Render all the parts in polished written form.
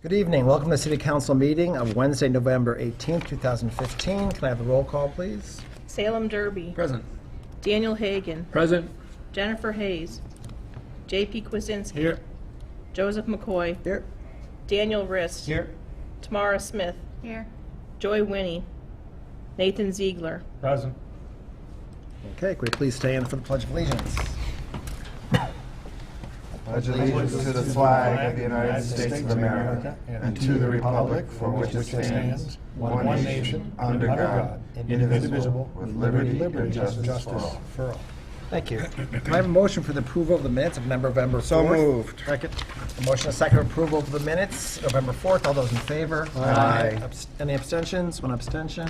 Good evening. Welcome to the City Council meeting of Wednesday, November 18th, 2015. Can I have a roll call, please? Salem Derby. Present. Daniel Hagan. Present. Jennifer Hayes. J.P. Kwasinski. Here. Joseph McCoy. Here. Daniel Rist. Here. Tamara Smith. Here. Joy Winnie. Nathan Ziegler. Present. Okay, could we please stand for the Pledge of Allegiance? Pledge allegiance to the flag of the United States of America and to the republic for which it stands, one nation, under God, indivisible, with liberty and justice for all. Thank you. Can I have a motion for the approval of the minutes of November 4th? So moved. Second. A motion, a second approval of the minutes, November 4th. All those in favor? Aye. Any abstentions? One abstention.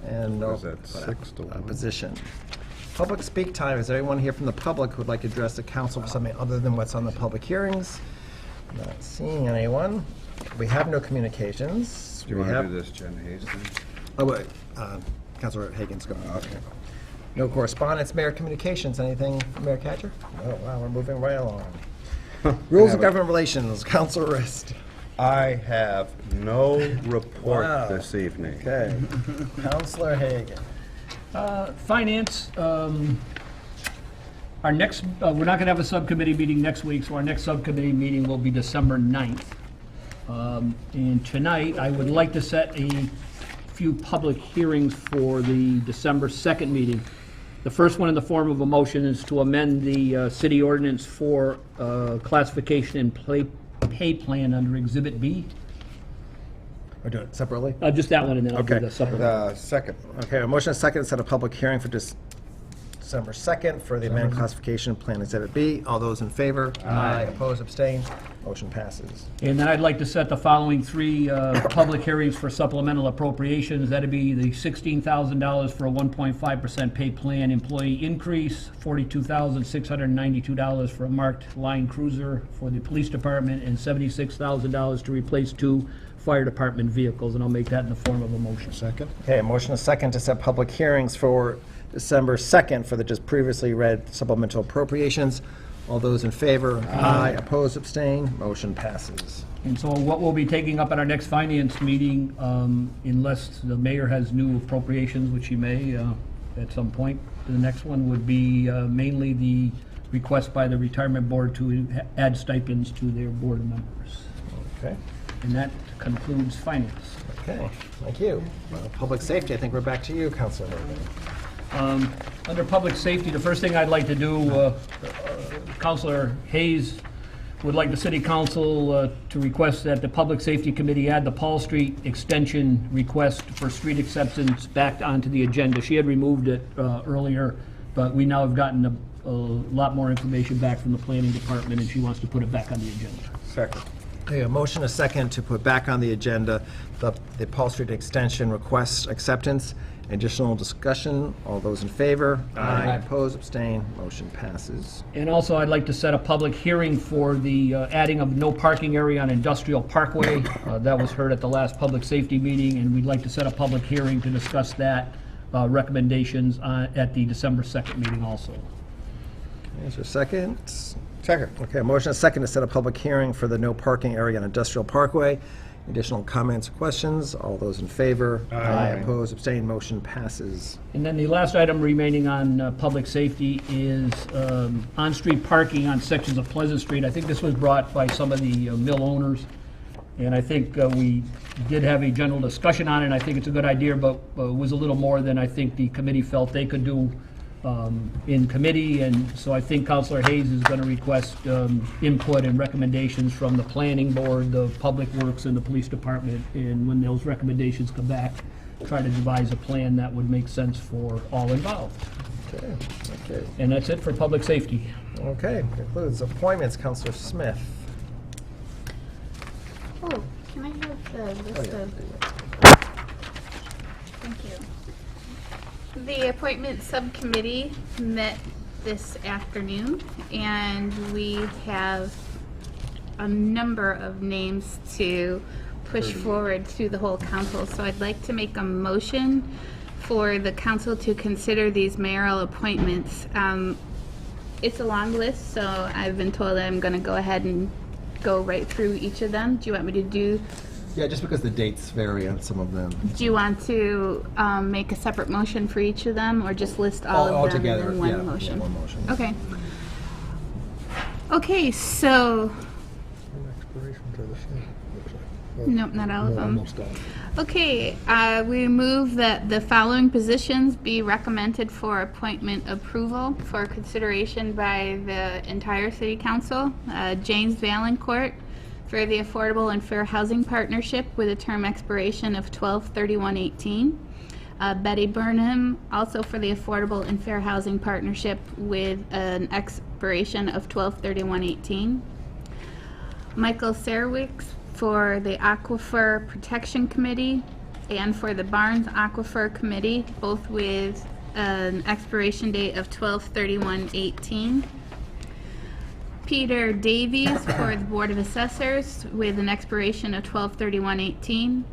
And no Was that 6-1? opposition. Public speak time. Is there anyone here from the public who would like to address the council for something other than what's on the public hearings? Not seeing anyone. We have no communications. Do you want to do this, Jen Hayes? Oh, wait. Councilor Hagan's going. Okay. No correspondence. Mayor communications. Anything, Mayor Catcher? Oh, wow, we're moving right along. Rules of Government Relations. Councilor Rist. I have no report Wow. this evening. Okay. Councilor Hagan. Finance, our next, we're not going to have a subcommittee meeting next week, so our next subcommittee meeting will be December 9th. And tonight, I would like to set a few public hearings for the December 2nd meeting. The first one in the form of a motion is to amend the city ordinance for classification and pay plan under Exhibit B. We're doing it separately? Just that one, and then I'll do Okay. the supplemental. Second. Okay, a motion and a second to set a public hearing for December 2nd for the amended classification plan Exhibit B. All those in favor? Aye. Opposed, abstained, motion passes. And then I'd like to set the following three public hearings for supplemental appropriations. That'd be the $16,000 for a 1.5% pay plan employee increase, $42,692 for a marked line cruiser for the police department, and $76,000 to replace 2 fire department vehicles, and I'll make that in the form of a motion. Second. Okay, a motion and a second to set public hearings for December 2nd for the just previously read supplemental appropriations. All those in favor? Aye. Opposed, abstained, motion passes. And so what we'll be taking up at our next finance meeting, unless the mayor has new appropriations, which he may at some point, the next one would be mainly the request by the retirement board to add stipends to their board members. Okay. And that concludes finance. Okay, thank you. Public safety, I think we're back to you, Councilor Hagan. Under public safety, the first thing I'd like to do, Councilor Hayes would like the city council to request that the Public Safety Committee add the Paul Street extension request for street acceptance back onto the agenda. She had removed it earlier, but we now have gotten a lot more information back from the planning department, and she wants to put it back on the agenda. Second. Okay, a motion, a second to put back on the agenda the Paul Street extension request acceptance. Additional discussion. All those in favor? Aye. Opposed, abstained, motion passes. And also, I'd like to set a public hearing for the adding of no parking area on Industrial Parkway. That was heard at the last public safety meeting, and we'd like to set a public hearing to discuss that recommendations at the December 2nd meeting also. Is there a second? Second. Okay, a motion, a second to set a public hearing for the no parking area on Industrial Parkway. Additional comments or questions? All those in favor? Aye. Opposed, abstained, motion passes. And then the last item remaining on public safety is on-street parking on sections of Pleasant Street. I think this was brought by some of the mill owners, and I think we did have a general discussion on it. I think it's a good idea, but it was a little more than I think the committee felt they could do in committee, and so I think Councilor Hayes is going to request input and recommendations from the planning board, the public works, and the police department, and when those recommendations come back, try to devise a plan that would make sense for all involved. Okay, okay. And that's it for public safety. Okay, concludes appointments. Councilor Smith. Oh, can I have the list of? Thank you. The appointment subcommittee met this afternoon, and we have a number of names to push forward to the whole council. So I'd like to make a motion for the council to consider these mayoral appointments. It's a long list, so I've been told that I'm going to go ahead and go right through each of them? Do you want me to do, Yeah, just because the dates vary on some of them. do you want to make a separate motion for each of them, or just list all of them together, in one yeah, motion? one motion. Okay. Okay, so, nope, not all of them. Okay, we move that the following positions be recommended for appointment approval for consideration by the entire city council. James Valancourt for the Affordable and Fair Housing Partnership with a term expiration of 12/31/18. Betty Burnham, also for the Affordable and Fair Housing Partnership with an expiration of 12/31/18. Michael Serwicks for the Aquifer Protection Committee and for the Barnes Aquifer Committee, both with an expiration date of 12/31/18. Peter Davies for the Board of Assessors with an expiration of 12/31/18.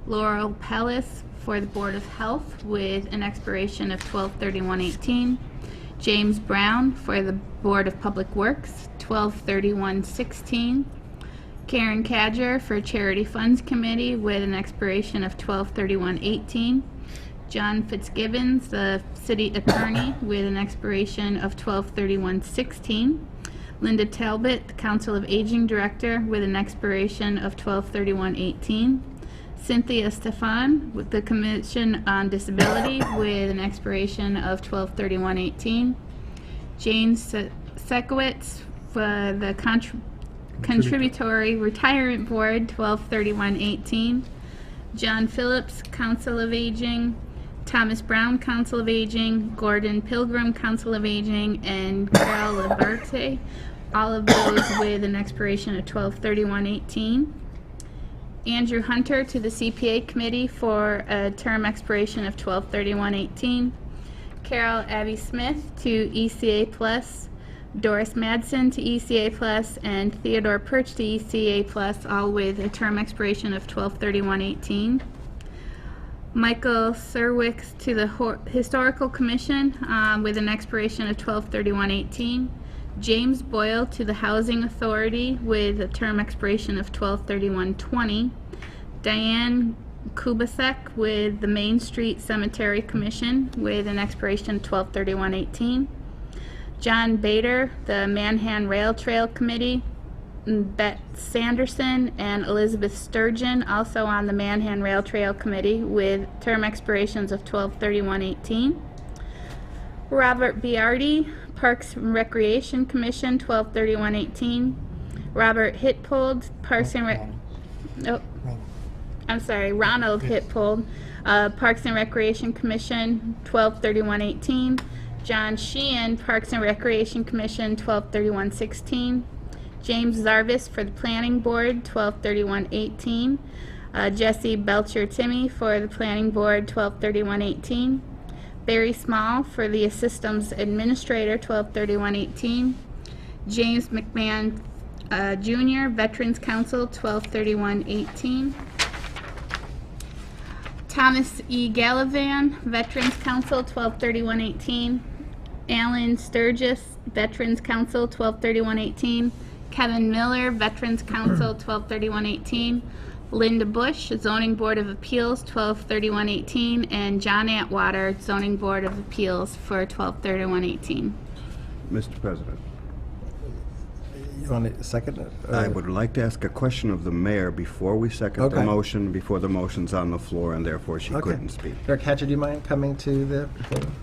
Laurel Pellis for the Board of Health with an expiration of 12/31/18. James Brown for the Board of Public Works, 12/31/16. Karen Cadger for Charity Funds Committee with an expiration of 12/31/18. John Fitzgibbons, the City Attorney, with an expiration of 12/31/16. Linda Talbot, the Council of Aging Director, with an expiration of 12/31/18. Cynthia Stefan with the Commission on Disability with an expiration of 12/31/18. Jane Sekowitz for the Contributory Retirement Board, 12/31/18. John Phillips, Council of Aging. Thomas Brown, Council of Aging. Gordon Pilgrim, Council of Aging. And Carol Laberte, all of those with an expiration of 12/31/18. Andrew Hunter to the CPA Committee for a term expiration of 12/31/18. Carol Abby Smith to ECA Plus. Doris Madsen to ECA Plus, and Theodore Perch to ECA Plus, all with a term expiration of 12/31/18. Michael Serwicks to the Historical Commission with an expiration of 12/31/18. James Boyle to the Housing Authority with a term expiration of 12/31/20. Diane Kubasek with the Main Street Cemetery Commission with an expiration of 12/31/18. John Bader, the Manhan Rail Trail Committee. Bette Sanderson and Elizabeth Sturgeon, also on the Manhan Rail Trail Committee, with term expirations of 12/31/18. Robert Biardi, Parks and Recreation Commission, 12/31/18. Robert Hitpold, Parks and Ronald Hitpold, Parks and Recreation Commission, 12/31/18. John Sheehan, Parks and Recreation Commission, 12/31/16. James Zarvis for the Planning Board, 12/31/18. Jesse Belcher-Timmy for the Planning Board, 12/31/18. Barry Small for the Systems Administrator, 12/31/18. James McMahon Jr., Veterans Council, 12/31/18. Thomas E. Gallivan, Veterans Council, 12/31/18. Alan Sturgis, Veterans Council, 12/31/18. Kevin Miller, Veterans Council, 12/31/18. Linda Bush, Zoning Board of Appeals, 12/31/18. And John Atwater, Zoning Board of Appeals, for 12/31/18. Mr. President, You want a second? I would like to ask a question of the mayor before we second the Okay. motion, before the motion's on the floor, and therefore she Okay. couldn't speak. Eric Hatcher, do you mind coming to the podium?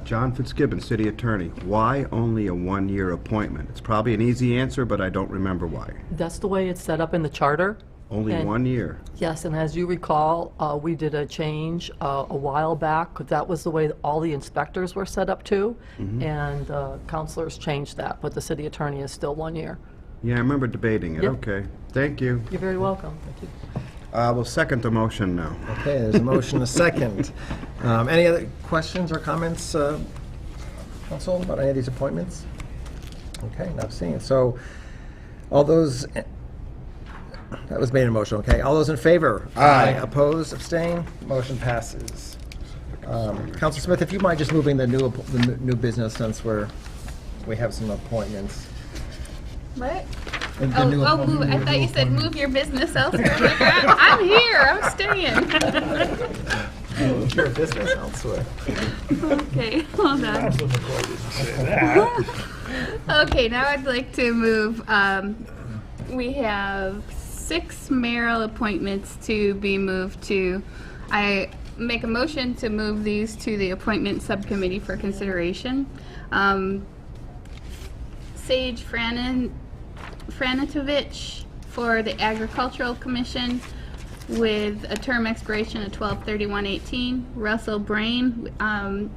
John Fitzgibbon, City Attorney. Why only a one-year appointment? It's probably an easy answer, but I don't remember why. That's the way it's set up in the charter. Only And- 1 year. Yes, and as you recall, we did a change a while back, 'cause that was the way all the inspectors were set up too, and counselors changed that, but the city attorney is still 1 year. Yeah, I remember debating it. Yep. Okay. Thank you. You're very welcome. Thank you. We'll second the motion now. Okay, there's a motion, a second. Any other questions or comments, Council, about any of these appointments? Okay, not seeing. So, all those, that was made in motion, okay? All those in favor? Aye. Opposed, abstain? Motion passes. Counselor Smith, if you mind just moving the new business since we have some appointments. What? The Oh, new move. I thought you said move your business elsewhere. I'm like, I'm here. I'm staying. Move your business elsewhere. Okay, hold on. Okay, now I'd like to move, we have 6 mayoral appointments to be moved to. I make a motion to move these to the appointment subcommittee for consideration. Sage Franitovich for the Agricultural Commission with a term expiration of 12/31/18. Russell Brain,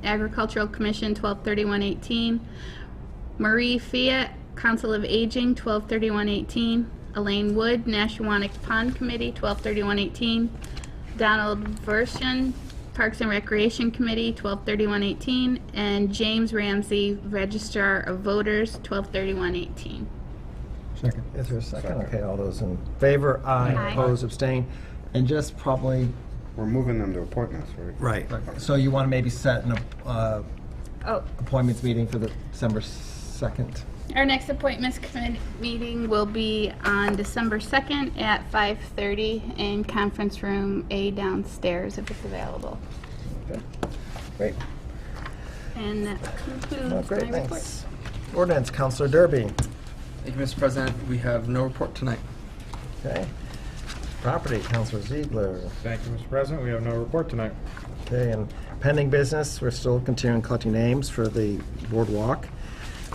Agricultural Commission, 12/31/18. Marie Fiat, Council of Aging, 12/31/18. Elaine Wood, Nashwanik Pond Committee, 12/31/18. Donald Version, Parks and Recreation Committee, 12/31/18. And James Ramsey, Registrar of Voters, 12/31/18. Second. Is there a second? Okay, all those in favor? Aye. Aye. Opposed, abstain. And just probably, We're moving them to appointments, right? right. So you want to maybe set an Oh, appointments meeting for the December 2nd? our next appointments committee meeting will be on December 2nd at 5:30 in conference room A downstairs if it's available. Okay, great. And that Oh, concludes great, my report. thanks. Ordinance, Counselor Derby. Thank you, Mr. President. We have no report tonight. Okay. Property, Counselor Ziegler. Thank you, Mr. President. We have no report tonight. Okay, and pending business, we're still continuing collecting names for the boardwalk.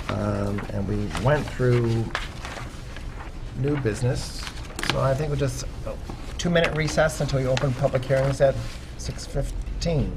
And we went through new business, so I think we'll just, 2-minute recess until you open public hearings at 6:15.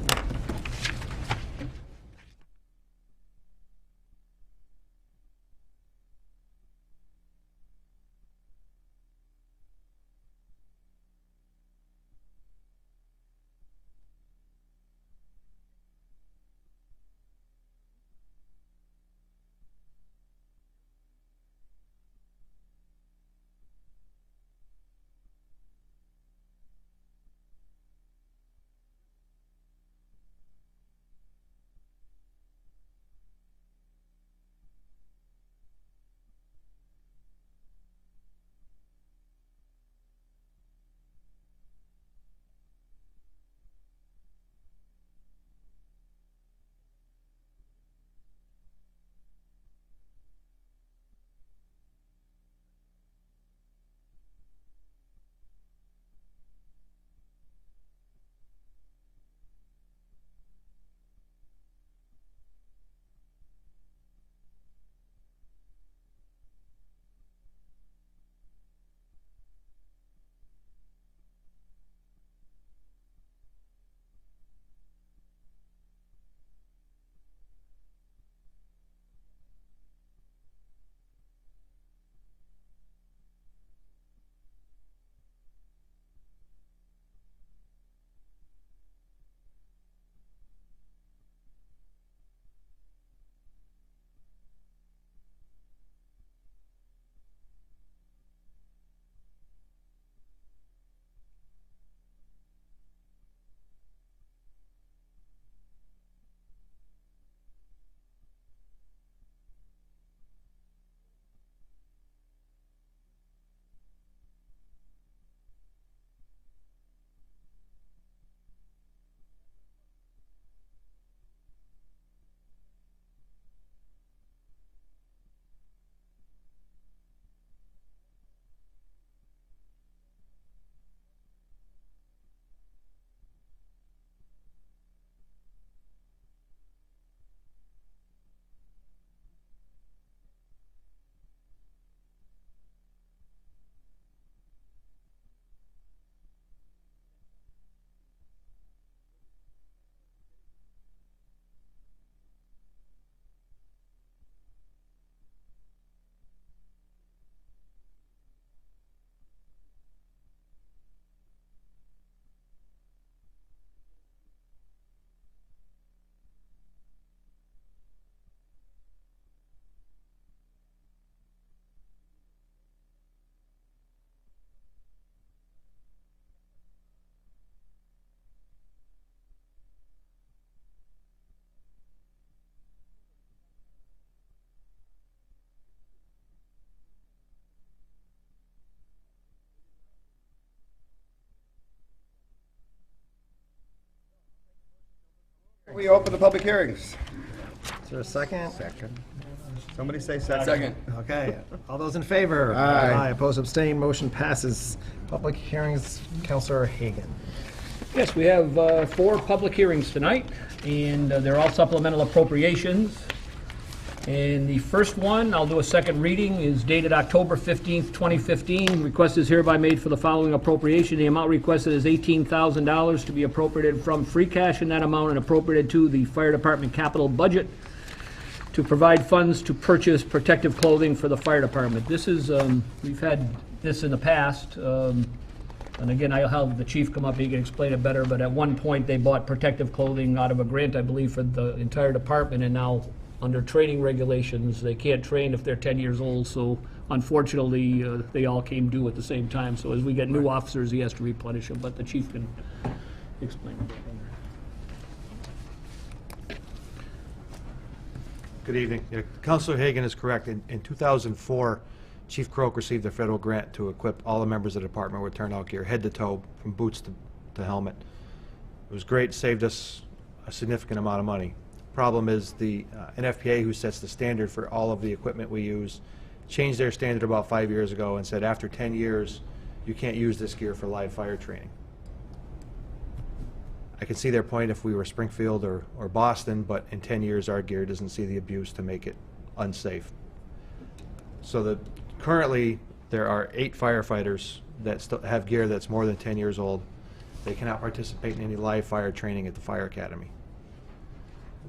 we open the public hearings. Is there a second? Second. Somebody say second. Second. Okay. All those in favor? Aye. Opposed, abstained, motion passes. Public hearings, Counselor Hagan. Yes, we have 4 public hearings tonight, and they're all supplemental appropriations. And the first one, I'll do a second reading, is dated October 15th, 2015. Request is hereby made for the following appropriation. The amount requested is $18,000 to be appropriated from free cash in that amount and appropriated to the fire department capital budget to provide funds to purchase protective clothing for the fire department. This is, we've had this in the past, and again, I'll have the chief come up, he can explain it better, but at one point, they bought protective clothing out of a grant, I believe, for the entire department, and now, under training regulations, they can't train if they're 10 years old, so unfortunately, they all came due at the same time, so as we get new officers, he has to replenish them, but the chief can explain it. Good evening. Yeah, Councilor Hagan is correct. In 2004, Chief Croak received a federal grant to equip all the members of the department with turnout gear, head to toe, from boots to helmet. It was great, saved us a significant amount of money. Problem is the NFPA, who sets the standard for all of the equipment we use, changed their standard about 5 years ago and said after 10 years, you can't use this gear for live fire training. I can see their point if we were Springfield or Boston, but in 10 years, our gear doesn't see the abuse to make it unsafe. So currently, there are 8 firefighters that still have gear that's more than 10 years old. They cannot participate in any live fire training at the fire academy.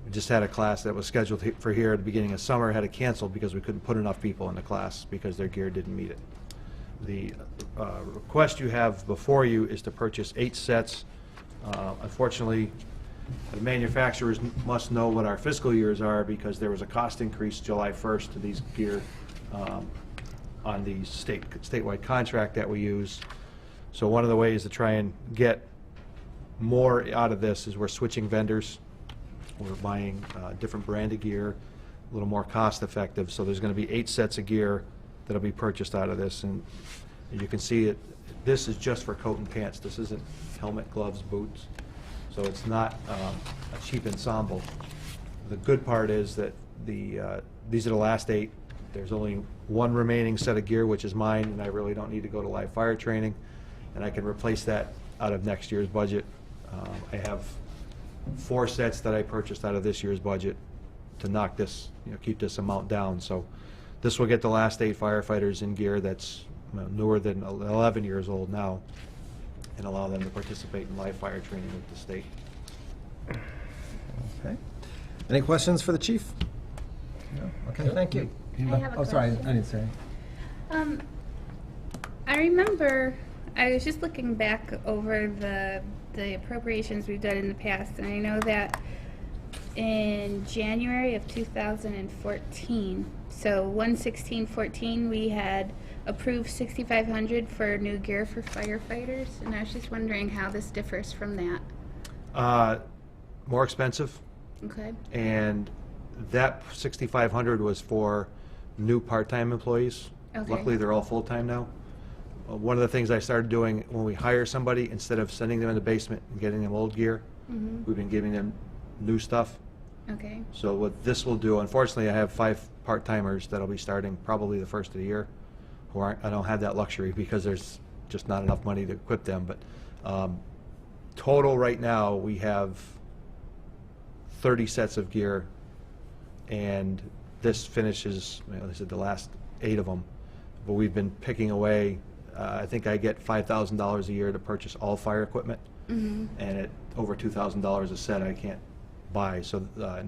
We just had a class that was scheduled for here at the beginning of summer, had to cancel because we couldn't put enough people in the class because their gear didn't meet it. The request you have before you is to purchase 8 sets. Unfortunately, the manufacturers must know what our fiscal years are because there was a cost increase July 1st to these gear on the statewide contract that we use. So one of the ways to try and get more out of this is we're switching vendors. We're buying different brand of gear, a little more cost effective. So there's going to be 8 sets of gear that'll be purchased out of this. And you can see it. This is just for coat and pants. This isn't helmet, gloves, boots. So it's not a cheap ensemble. The good part is that these are the last 8. There's only one remaining set of gear, which is mine, and I really don't need to go to live fire training. And I can replace that out of next year's budget. I have 4 sets that I purchased out of this year's budget to knock this, keep this amount down. So this will get the last 8 firefighters in gear that's newer than 11 years old now and allow them to participate in live fire training with the state. Okay. Any questions for the chief? No? Okay, thank you. I have a Oh, sorry, question. I didn't say. I remember, I was just looking back over the appropriations we've done in the past, and I know that in January of 2014, so 1/16/14, we had approved $6,500 for new gear for firefighters, and I was just wondering how this differs from that. More expensive, Okay. and that $6,500 was for new part-time employees. Okay. Luckily, they're all full-time now. One of the things I started doing when we hire somebody, instead of sending them in the basement and getting them old gear, we've been giving them new stuff. Okay. So what this will do, unfortunately, I have 5 part-timers that'll be starting probably the first of the year, who I don't have that luxury because there's just not enough money to equip them. But total right now, we have 30 sets of gear, and this finishes, like I said, the last 8 of them. But we've been picking away. I think I get $5,000 a year to purchase all fire equipment, and at over $2,000 a set, I can't buy. So I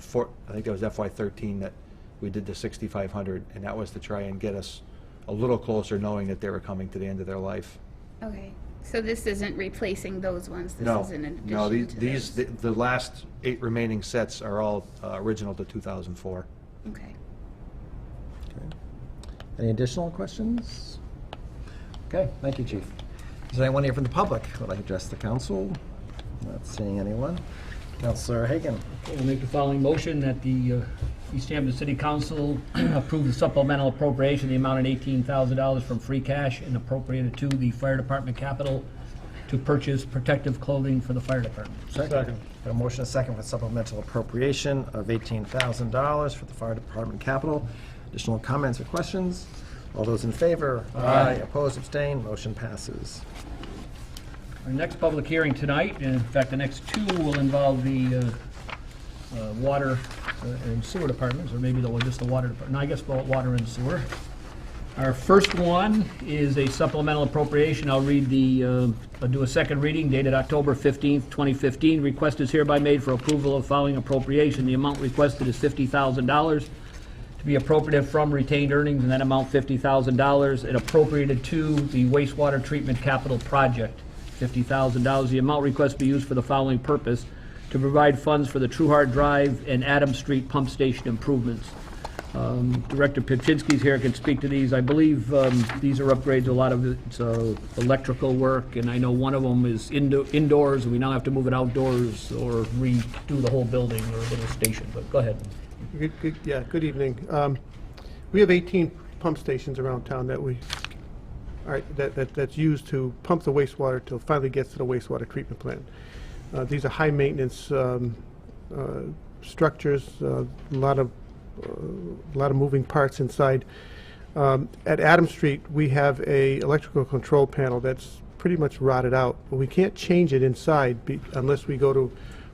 think that was FY13 that we did the $6,500, and that was to try and get us a little closer, knowing that they were coming to the end of their life. Okay. So this isn't replacing those ones. This No, is in addition no. to those. The last 8 remaining sets are all original to 2004. Okay. Any additional questions? Okay, thank you, Chief. Is there anyone here from the public who would like to address the council? Not seeing anyone. Councilor Hagan. We'll make the following motion that the Easthampton City Council approve the supplemental appropriation, the amount of $18,000 from free cash and appropriate it to the fire department capital to purchase protective clothing for the fire department. Second. A motion and a second for supplemental appropriation of $18,000 for the fire department capital. Additional comments or questions? All those in favor? Aye. Opposed, abstained, motion passes. Our next public hearing tonight, and in fact, the next two will involve the water and sewer departments, or maybe just the water department. No, I guess both water and sewer. Our first one is a supplemental appropriation. I'll do a second reading dated October 15th, 2015. Request is hereby made for approval of following appropriation. The amount requested is $50,000 to be appropriated from retained earnings, and that amount $50,000 and appropriated to the wastewater treatment capital project, $50,000. The amount requested be used for the following purpose: to provide funds for the Trueheart Drive and Adams Street pump station improvements. Director Pipchinsky's here, can speak to these. I believe these are upgrades. A lot of it's electrical work, and I know one of them is indoors, and we now have to move it outdoors or redo the whole building or little station. But go ahead. Good evening. We have 18 pump stations around town that's used to pump the wastewater till it finally gets to the wastewater treatment plant. These are high maintenance structures, a lot of moving parts inside. At Adams Street, we have a electrical control panel that's pretty much rotted out. We can't change it inside unless we go to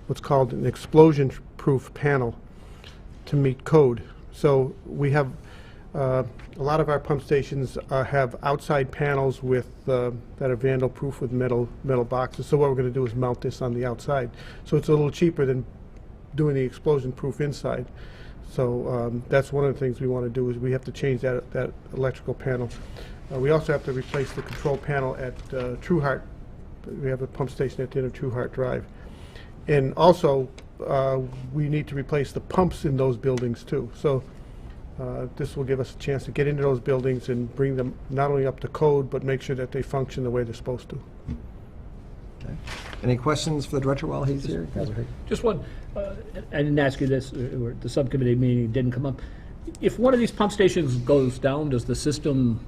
what's called an explosion-proof panel to meet code. So we have a lot of our pump stations have outside panels with that are vandal-proof with metal boxes. So what we're going to do is mount this on the outside. So it's a little cheaper than doing the explosion-proof inside. So that's one of the things we want to do, is we have to change that electrical panel. We also have to replace the control panel at Trueheart. We have a pump station at the end of Trueheart Drive. And also, we need to replace the pumps in those buildings too. So this will give us a chance to get into those buildings and bring them not only up to code, but make sure that they function the way they're supposed to. Okay. Any questions for the director while he's here? Just one, I didn't ask you this, or the subcommittee meeting didn't come up. If one of these pump stations goes down, does the system,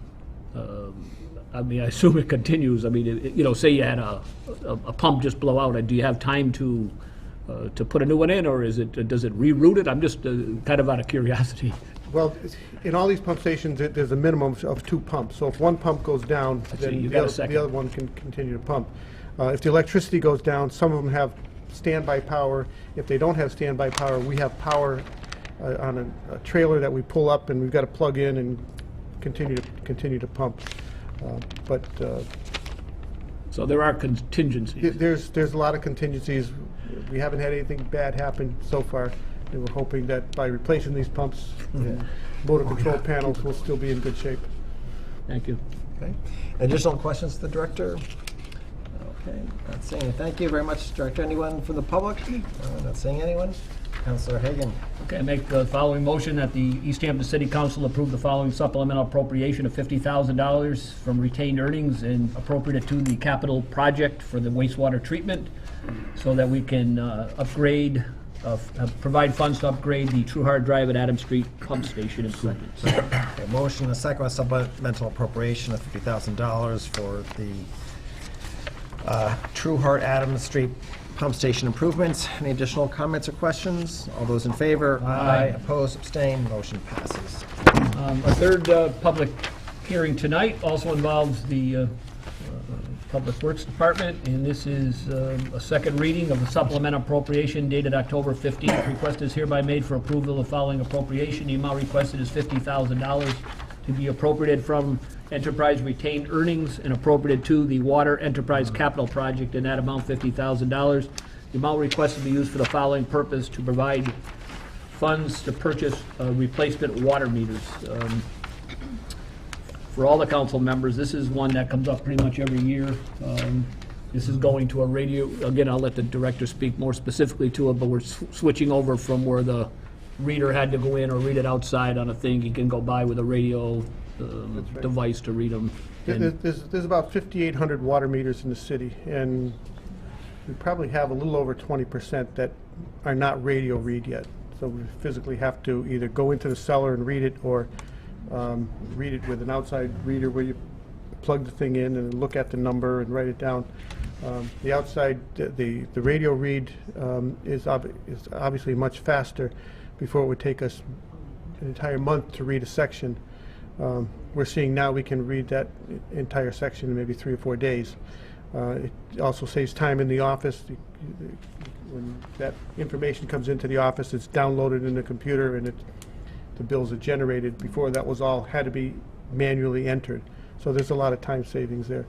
I mean, I assume it continues. I mean, say you had a pump just blow out, do you have time to put a new one in, or does it reroute it? I'm just kind of out of curiosity. Well, in all these pump stations, there's a minimum of 2 pumps. So if one pump goes down, then the other one can continue to pump. If the electricity goes down, some of them have standby power. If they don't have standby power, we have power on a trailer that we pull up, and we've got to plug in and continue to pump. So there are contingencies. There's a lot of contingencies. We haven't had anything bad happen so far, and we're hoping that by replacing these pumps, motor control panels will still be in good shape. Thank you. Okay. Additional questions to the director? Okay, not seeing it. Thank you very much, Director. Anyone from the public? Not seeing anyone. Councilor Hagan. Okay, I make the following motion that the Easthampton City Council approve the following supplemental appropriation of $50,000 from retained earnings and appropriate it to the capital project for the wastewater treatment, so that we can provide funds to upgrade the Trueheart Drive and Adams Street pump station improvements. Okay, motion and a second with supplemental appropriation of $50,000 for the Trueheart Adams Street pump station improvements. Any additional comments or questions? All those in favor? Aye. Opposed, abstained, motion passes. Our third public hearing tonight also involves the Public Works Department, and this is a second reading of the supplemental appropriation dated October 15th. Request is hereby made for approval of following appropriation. The amount requested is $50,000 to be appropriated from enterprise retained earnings and appropriated to the water enterprise capital project, and that amount $50,000. The amount requested to be used for the following purpose: to provide funds to purchase replacement water meters. For all the council members, this is one that comes up pretty much every year. This is going to a radio. Again, I'll let the director speak more specifically to it, but we're switching over from where the reader had to go in or read it outside on a thing. You can go by with a radio device to read them. There's about 5,800 water meters in the city, and we probably have a little over 20% that are not radio read yet. So we physically have to either go into the cellar and read it, or read it with an outside reader where you plug the thing in and look at the number and write it down. The outside, the radio read is obviously much faster. Before it would take us an entire month to read a section. We're seeing now we can read that entire section in maybe 3 or 4 days. It also saves time in the office. When that information comes into the office, it's downloaded in the computer and the bills are generated. Before, that was all had to be manually entered. So there's a lot of time savings there.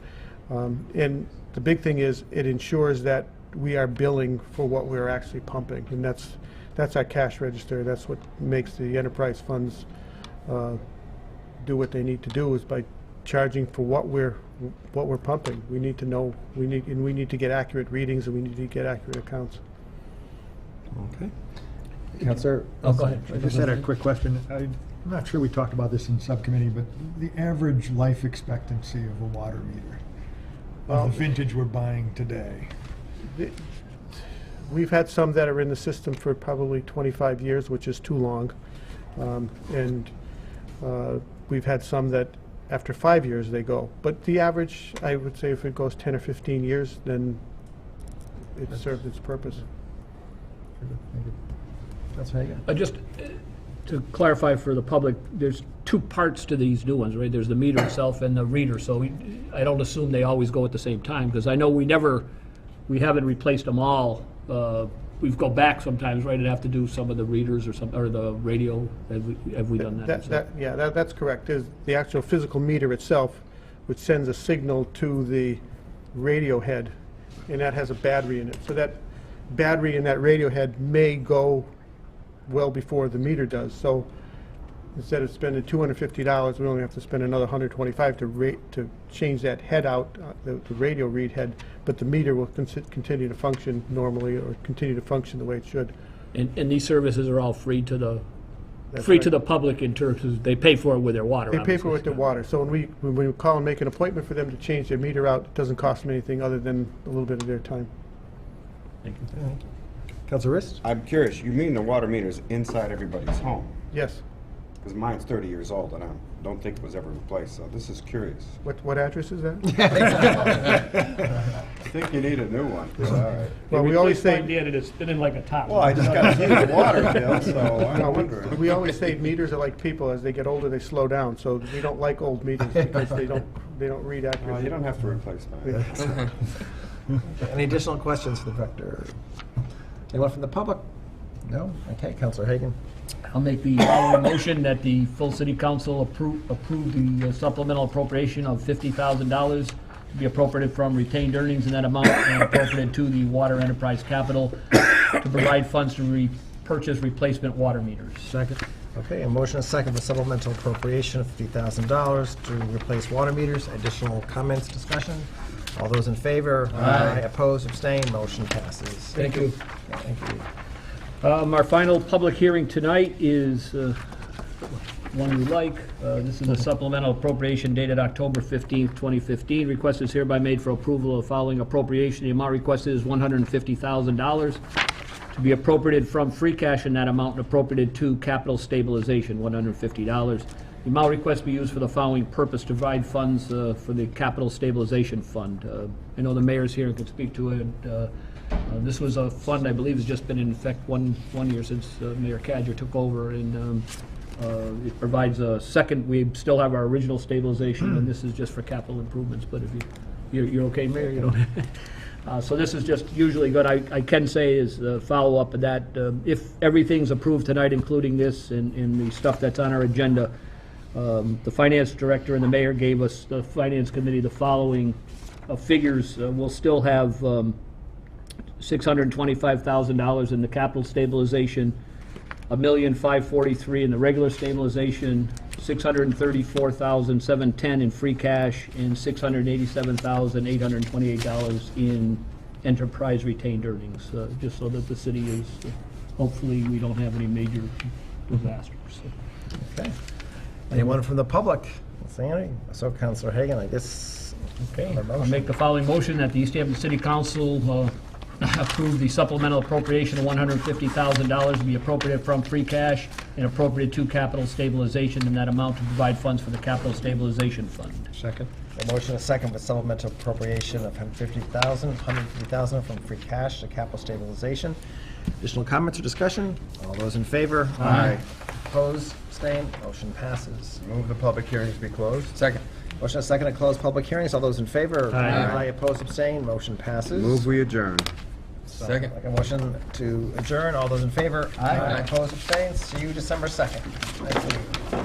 And the big thing is it ensures that we are billing for what we're actually pumping, and that's our cash register. That's what makes the enterprise funds do what they need to do, is by charging for what we're pumping. We need to know, we need to get accurate readings, and we need to get accurate accounts. Okay. Counselor? Oh, go ahead. I just had a quick question. I'm not sure we talked about this in subcommittee, but the average life expectancy of a water meter, of the vintage we're buying today. We've had some that are in the system for probably 25 years, which is too long. We've had some that after 5 years they go. But the average, I would say if it goes 10 or 15 years, then it served its purpose. That's how you go. Just to clarify for the public, there's 2 parts to these new ones, right? There's the meter itself and the reader, so I don't assume they always go at the same time, because I know we haven't replaced them all. We go back sometimes, right, and have to do some of the readers or the radio. Have we done that? That's correct. There's the actual physical meter itself, which sends a signal to the radio head, and that has a battery in it. So that battery in that radio head may go well before the meter does. So instead of spending $250, we only have to spend another $125 to change that head out, the radio read head, but the meter will continue to function normally, or continue to function the way it should. And these services are all free to the That's free right. to the public in terms of they pay for it with their water. They pay for it with obviously. their water. So when we call and make an appointment for them to change their meter out, it doesn't cost them anything other than a little bit of their time. Thank you. Counselor Rist? I'm curious, you mean the water meter's inside everybody's home? Yes. Because mine's 30 years old and I don't think it was ever replaced, so this is curious. What address is that? I think you need a new one. All right. Well, we always say, Yeah, it's spinning like a top. Well, I just got a huge water bill, so I'm no, wondering. we always say meters are like people. As they get older, they slow down. So we don't like old meters because they don't read Well, accurately. you don't have to replace mine. Any additional questions for the director? Anyone from the public? No? Okay, Counselor Hagan. I'll make the following motion that the full city council approve the supplemental appropriation of $50,000 to be appropriated from retained earnings in that amount and appropriated to the water enterprise capital to provide funds to purchase replacement water meters. Second. Okay, a motion and a second for supplemental appropriation of $50,000 to replace water meters. Additional comments, discussion? All those in favor? Aye. Opposed, abstained, motion passes. Thank you. Thank you. Our final public hearing tonight is one we like. This is a supplemental appropriation dated October 15th, 2015. Request is hereby made for approval of the following appropriation. The amount requested is $150,000 to be appropriated from free cash in that amount and appropriated to capital stabilization, $150. The amount requested be used for the following purpose: to provide funds for the capital stabilization fund. I know the mayor's here and can speak to it. This was a fund, I believe, has just been in effect one year since Mayor Cadger took over, and it provides a second. We still have our original stabilization, and this is just for capital improvements. But if you're okay, Mayor, you don't. So this is just usually good. I can say is the follow-up of that. If everything's approved tonight, including this and the stuff that's on our agenda, the finance director and the mayor gave us, the finance committee, the following figures. We'll still have $625,000 in the capital stabilization, $1,543,000 in the regular stabilization, $634,710 in free cash, and $687,828 in enterprise retained earnings, just so that the city is, hopefully, we don't have any major disasters. Okay. Anyone from the public? Sandy? So Counselor Hagan, I guess. Okay, I'll make the following motion that the Easthampton City Council approve the supplemental appropriation of $150,000 to be appropriated from free cash and appropriated to capital stabilization in that amount to provide funds for the capital stabilization fund. Second. A motion, a second, with supplemental appropriation of $150,000 from free cash to capital stabilization. Additional comments or discussion? All those in favor? Aye. Opposed, abstained, motion passes. Move the public hearings be closed. Second. Motion, a second, to close public hearings. All those in favor? Aye. Opposed, abstained, motion passes. Move we adjourn. Second. Like a motion to adjourn. All those in favor? Aye. Opposed, abstained. See you December 2nd. Nice to meet you.